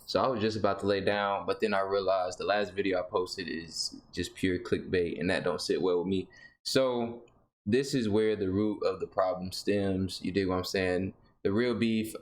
So I was just about to lay down, but then I realized the last video I posted is just pure clickbait, and that don't sit well with me. So this is where the root of the problem stems. You dig what I'm saying? The real beef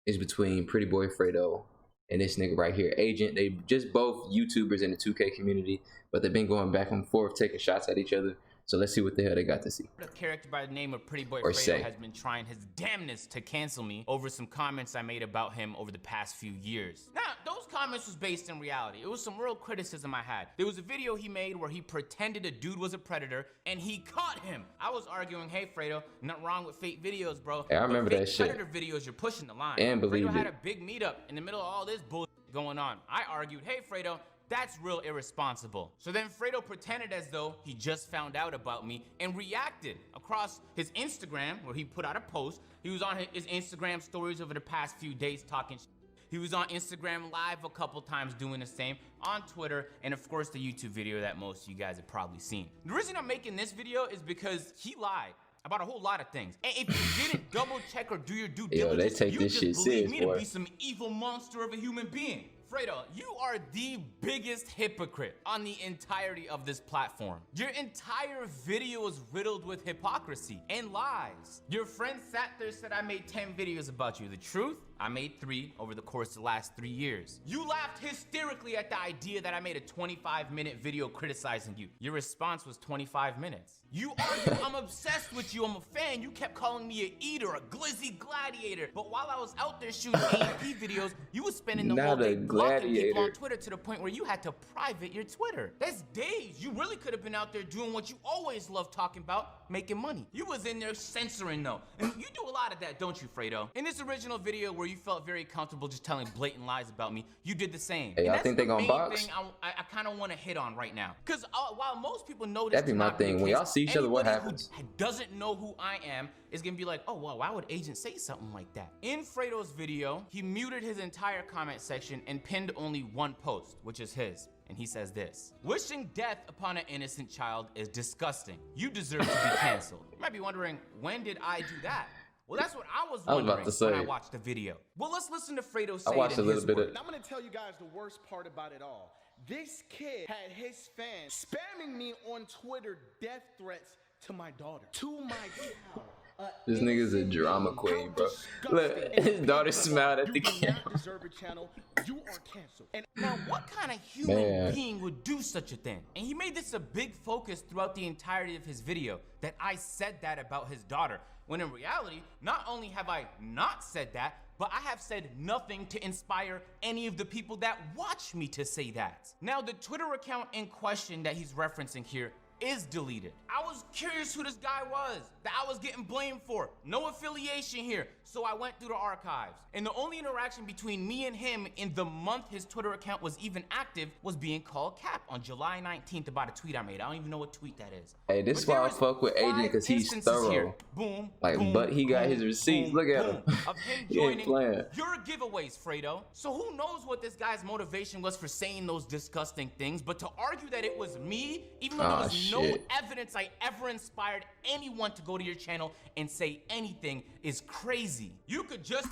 is between PrettyBoyFredo and this nigga right here, Agent. They just both YouTubers in the 2K community, but they've been going back and forth, taking shots at each other. So let's see what the hell they got to see. A character by the name of PrettyBoyFredo has been trying his damnness to cancel me over some comments I made about him over the past few years. Now, those comments was based in reality. It was some real criticism I had. There was a video he made where he pretended a dude was a predator and he caught him. I was arguing, hey Fredo, nothing wrong with fake videos, bro. Hey, I remember that shit. Predator videos, you're pushing the line. And believe Fredo had it. a big meetup in the middle of all this bullshit going on. I argued, hey Fredo, that's real irresponsible. So then Fredo pretended as though he just found out about me and reacted across his Instagram, where he put out a post. He was on his Instagram stories over the past few days talking shit. He was on Instagram Live a couple times doing the same, on Twitter, and of course the YouTube video that most of you guys have probably seen. The reason I'm making this video is because he lied about a whole lot of things. And if you didn't double check or do your due diligence, they take you this just shit believe serious, me boy. to be some evil monster of a human being. Fredo, you are the biggest hypocrite on the entirety of this platform. Your entire video is riddled with hypocrisy and lies. Your friend sat there and said I made 10 videos about you. The truth? I made 3 over the course of the last 3 years. You laughed hysterically at the idea that I made a 25-minute video criticizing you. Your response was 25 minutes. You argued, I'm obsessed with you, I'm a fan. You kept calling me an eater, a glizzy gladiator. But while I was out there shooting AMP videos, you was spending the whole day blocking people on Twitter to the point where you had to private your Twitter. That's days. You really could have been out there doing what you always love talking about, making money. You was in there censoring though. And you do a lot of that, don't you, Fredo? In this original video where you felt very comfortable just telling blatant lies about me, you did the same. Hey, I think they gonna box. Thing I kind of want to hit on right now. Because while most people know this, that'd be my thing. When y'all see each other, what happens? Who doesn't know who I am is gonna be like, oh, well, why would Agent say something like that? In Fredo's video, he muted his entire comment section and pinned only one post, which is his. And he says this: wishing death upon an innocent child is disgusting. You deserve to be canceled. You might be wondering, when did I do that? Well, that's what I was wondering when I watched the video. Well, let's listen to Fredo say it in his words. I'm gonna tell you guys the worst part about it all. This kid had his fans spamming me on Twitter death threats to my daughter, to my child. This nigga's a drama queen, bro. Look, his daughter smiled at the camera. You do not deserve a channel. You are canceled. And now, what kind of human being would do such a thing? And he made this a big focus throughout the entirety of his video, that I said that about his daughter. When in reality, not only have I not said that, but I have said nothing to inspire any of the people that watch me to say that. Now, the Twitter account in question that he's referencing here is deleted. I was curious who this guy was that I was getting blamed for. No affiliation here. So I went through the archives. And the only interaction between me and him in the month his Twitter account was even active was being called cap on July 19th about a tweet I made. I don't even know what tweet that is. Hey, this is why I fuck with Agent, because he's thorough. Here. Boom, like, boom, but he got his receipts. Boom, look at him. Of him He ain't playing. your giveaways, Fredo. So who knows what this guy's motivation was for saying those disgusting things, but to argue that it was me, even though there was no evidence I ever inspired anyone to go to your channel and say anything, is crazy. You could just...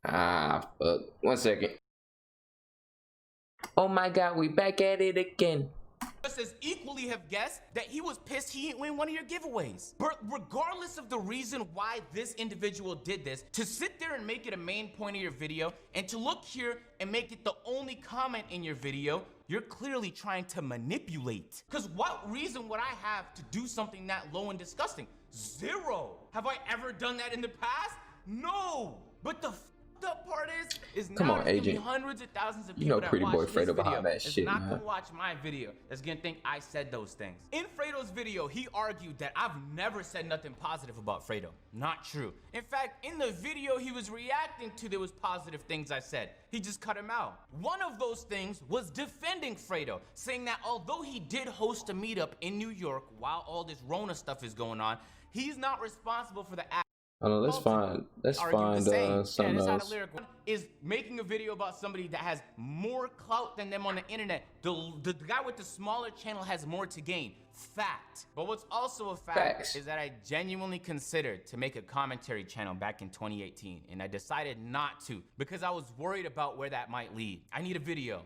fuck. 1 second. Oh my god, we back at it again. Just as equally have guessed that he was pissed he didn't win one of your giveaways. But regardless of the reason why this individual did this, to sit there and make it a main point of your video, and to look here and make it the only comment in your video, you're clearly trying to manipulate. Because what reason would I have to do something that low and disgusting? Zero. Have I ever done that in the past? No. But the up part is come on, Agent. Hundreds of thousands of people, you know, that PrettyBoyFredo behind that shit, not man. gonna watch my video. That's gonna think I said those things. In Fredo's video, he argued that I've never said nothing positive about Fredo. Not true. In fact, in the video he was reacting to, there was positive things I said. He just cut him out. One of those things was defending Fredo, saying that although he did host a meetup in New York while all this Rona stuff is going on, he's not responsible for the act. Oh no, let's find something else. is making a video about somebody that has more clout than them on the internet. The guy with the smaller channel has more to gain. Fact. But what's also a fact is that I genuinely considered to make a commentary channel back in 2018, and I decided not to because I was worried about where that might lead. I need a video.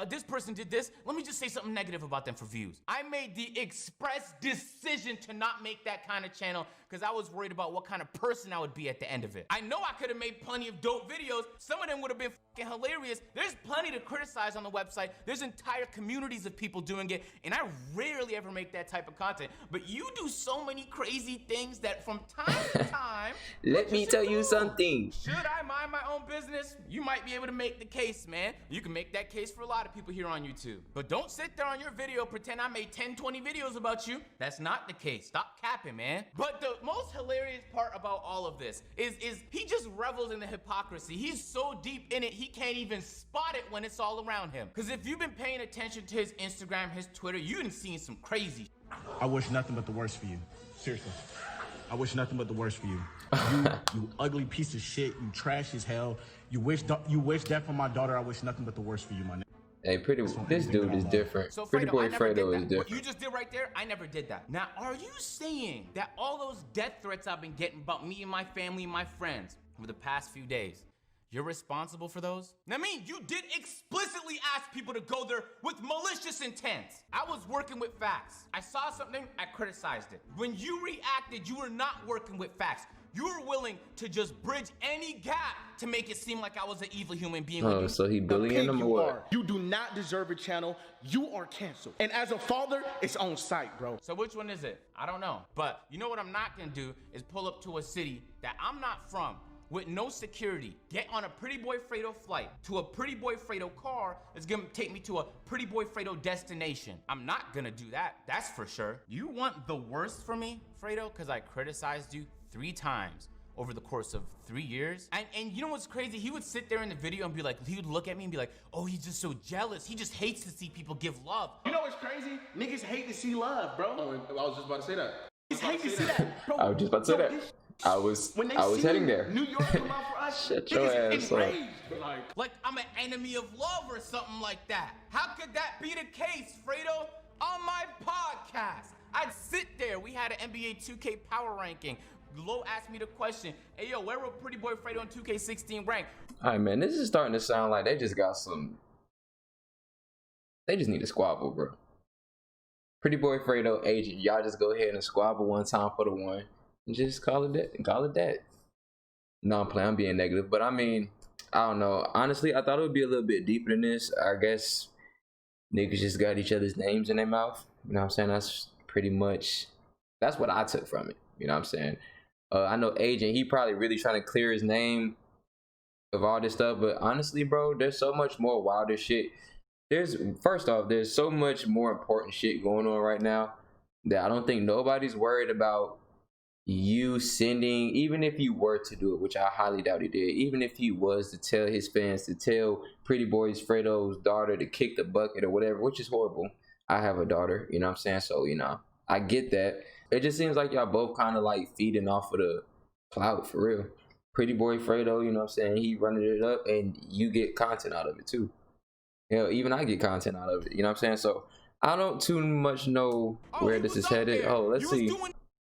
This person did this. Let me just say something negative about them for views. I made the express decision to not make that kind of channel because I was worried about what kind of person I would be at the end of it. I know I could have made plenty of dope videos. Some of them would have been fucking hilarious. There's plenty to criticize on the website. There's entire communities of people doing it, and I rarely ever make that type of content. But you do so many crazy things that from time to time... Let me tell you something. Should I mind my own business? You might be able to make the case, man. You can make that case for a lot of people here on YouTube. But don't sit there on your video, pretend I made 10, 20 videos about you. That's not the case. Stop capping, man. But the most hilarious part about all of this is he just revels in the hypocrisy. He's so deep in it, he can't even spot it when it's all around him. Because if you've been paying attention to his Instagram, his Twitter, you've seen some crazy. I wish nothing but the worst for you. Seriously. I wish nothing but the worst for you. You ugly piece of shit. You trash as hell. You wish death for my daughter. I wish nothing but the worst for you, my nigga. Hey, this dude is different. So PrettyBoyFredo is different. What you just did right there, I never did that. Now, are you saying that all those death threats I've been getting about me and my family and my friends over the past few days, you're responsible for those? I mean, you did explicitly ask people to go there with malicious intent. I was working with facts. I saw something, I criticized it. When you reacted, you were not working with facts. You were willing to just bridge any gap to make it seem like I was an evil human being. Oh, so he bullying them or what? You do not deserve a channel. You are canceled. And as a father, it's on site, bro. So which one is it? I don't know. But you know what I'm not gonna do is pull up to a city that I'm not from with no security, get on a PrettyBoyFredo flight to a PrettyBoyFredo car that's gonna take me to a PrettyBoyFredo destination. I'm not gonna do that, that's for sure. You want the worst for me, Fredo? Because I criticized you 3 times over the course of 3 years. And you know what's crazy? He would sit there in the video and be like, he would look at me and be like, oh, he's just so jealous. He just hates to see people give love. You know what's crazy? Niggas hate to see love, bro. Oh, I was just about to say that. Niggas hate to see that, bro. I was just about to say that. I was heading there. New York come out for us. Shut your ass up. Like I'm an enemy of love or something like that. How could that be the case, Fredo? On my podcast, I'd sit there. We had an NBA 2K power ranking. Lo asked me the question, hey yo, where were PrettyBoyFredo in 2K16 rank? Alright, man, this is starting to sound like they just got some. They just need to squabble, bro. PrettyBoyFredo, Agent, y'all just go ahead and squabble one time for the one. And just call it that. Call it that. No, I'm playing. I'm being negative, but I mean, I don't know. Honestly, I thought it would be a little bit deeper than this. I guess niggas just got each other's names in their mouth. You know what I'm saying? That's pretty much. That's what I took from it. You know what I'm saying? I know Agent. He probably really trying to clear his name of all this stuff, but honestly, bro, there's so much more wilder shit. First off, there's so much more important shit going on right now that I don't think nobody's worried about. You sending, even if you were to do it, which I highly doubt he did, even if he was to tell his fans to tell PrettyBoyFredo's daughter to kick the bucket or whatever, which is horrible. I have a daughter, you know what I'm saying? So, you know, I get that. It just seems like y'all both kind of like feeding off of the clout for real. PrettyBoyFredo, you know what I'm saying? He running it up and you get content out of it too. Hell, even I get content out of it, you know what I'm saying? So I don't too much know where this is headed. Oh, let's see.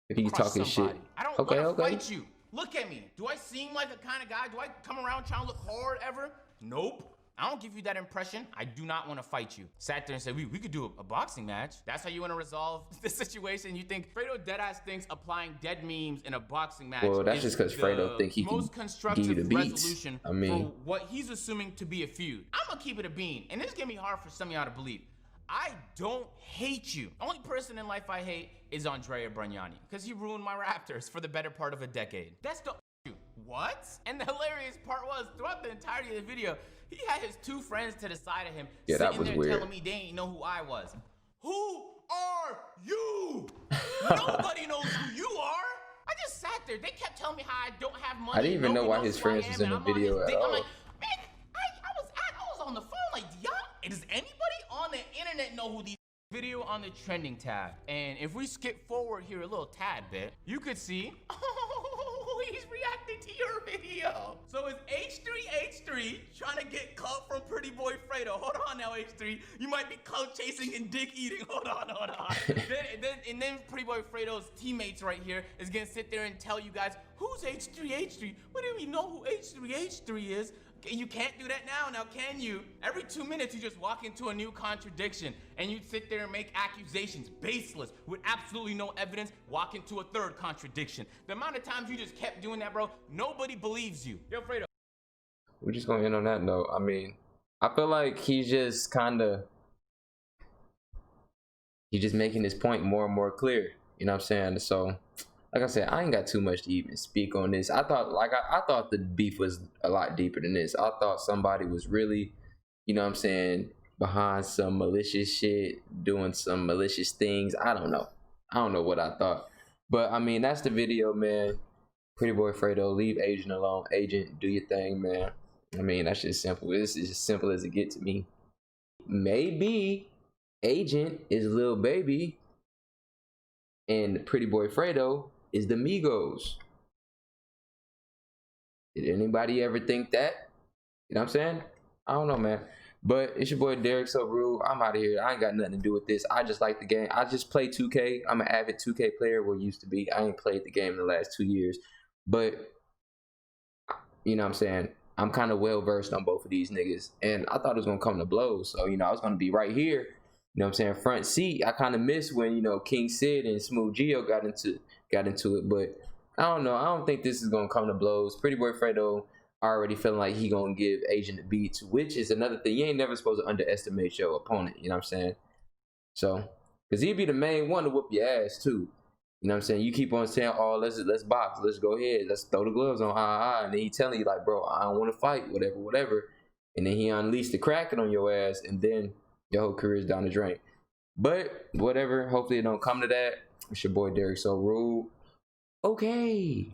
If he's talking shit. I don't want to fight you. Look at me. Do I seem like the kind of guy? Do I come around trying to look hard ever? Nope. I don't give you that impression. I do not want to fight you. Sat there and said, we could do a boxing match. That's how you want to resolve the situation. You think Fredo deadass thinks applying dead memes in a boxing match well, that's just because Fredo think he can give you the beats. Resolution for what he's assuming to be a feud. I'm going to keep it a bean. And this is going to be hard for some of y'all to believe. I don't hate you. The only person in life I hate is Andrea Bragnani because he ruined my Raptors for the better part of a decade. That's the what? And the hilarious part was throughout the entirety of the video, he had his 2 friends to the side of him sitting there telling me they ain't know who I was. Who are you? Nobody knows who you are. I just sat there. They kept telling me how I don't have money. I didn't even know why his friends was in the video at all. I'm like, man, I was on the phone like, y'all, does anybody on the internet know who these video on the trending tab? And if we skip forward here a little tad bit, you could see, oh, he's reacting to your video. So is H3 might get clout from PrettyBoyFredo. Hold on now, H3. You might be clout chasing and dick eating. Hold on. then PrettyBoyFredo's teammates right here is gonna sit there and tell you guys, who's H3? What do you mean know who H3 is? You can't do that now, can you? Every 2 minutes you just walk into a new contradiction and you sit there and make accusations, baseless, with absolutely no evidence, walk into a third contradiction. The amount of times you just kept doing that, bro, nobody believes you. Yo, Fredo. We're just gonna end on that note. I mean, I feel like he's just making his point more and more clear. You know what I'm saying? So, like I said, I ain't got too much to even speak on this. I thought the beef was a lot deeper than this. I thought somebody was really, you know what I'm saying, behind some malicious shit, doing some malicious things. I don't know what I thought. But I mean, that's the video, man. PrettyBoyFredo, leave Agent alone. Agent, do your thing, man. I mean, that's just simple. This is as simple as it gets to me. Maybe Agent is Lil Baby and PrettyBoyFredo is the Migos. Did anybody ever think that? You know what I'm saying? I don't know, man. But it's your boy DERRICKSORUDE. I'm out of here. I ain't got nothing to do with this. I just like the game. I just play 2K. I'm an avid 2K player. Well, used to be. I ain't played the game in the last 2 years. But, you know what I'm saying? I'm kind of well versed on both of these niggas. And I thought it was going to come to blows. So, you know, I was going to be right here. You know what I'm saying? Front seat. I kind of missed when, you know, King Sid and Smooth Gio got into it. But I don't know. I don't think this is going to come to blows. PrettyBoyFredo already feeling like he going to give Agent a beat, which is another thing. You ain't never supposed to underestimate your opponent. You know what I'm saying? So, because he'd be the main one to whoop your ass, too. You know what I'm saying? You keep on saying, oh, let's box. Let's go ahead. Let's throw the gloves on. And then he telling you, like, bro, I don't want to fight. Whatever. And then he unleashed the Kraken on your ass. And then your whole career's down the drain. But whatever. Hopefully it don't come to that. It's your boy DERRICKSORUDE. Okay.